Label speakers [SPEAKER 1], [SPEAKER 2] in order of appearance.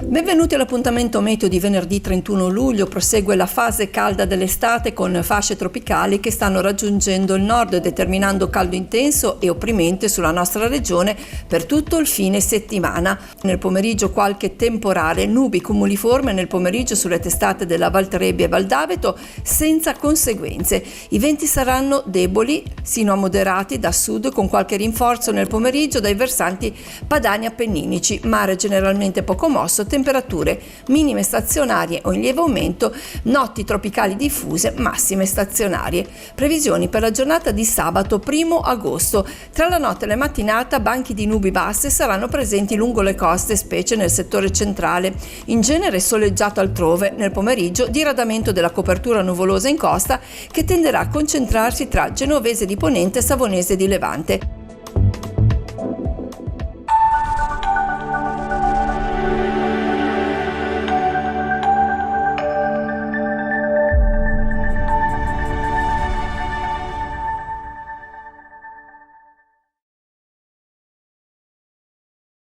[SPEAKER 1] Benvenuti all'appuntamento meteo di venerdì 31 luglio. Prosegue la fase calda dell'estate con fasce tropicali che stanno raggiungendo il nord, determinando caldo intenso e opprimente sulla nostra regione per tutto il fine settimana. Nel pomeriggio qualche temporale, nubi cumuliforme nel pomeriggio sulle testate della Val Trebbia e Val d'Aveto senza conseguenze. I venti saranno deboli sino a moderati da sud, con qualche rinforzo nel pomeriggio dai versanti padani appenninici, mare generalmente poco mosso, temperature minime stazionarie o in lieve aumento, notti tropicali diffuse, massime stazionarie. Previsioni per la giornata di sabato 1 agosto. Tra la notte e la mattinata banchi di nubi basse saranno presenti lungo le coste, specie nel settore centrale. In genere soleggiato altrove. Nel pomeriggio diradamento della copertura nuvolosa in costa che tenderà a concentrarsi tra genovese di ponente e savonese di levante.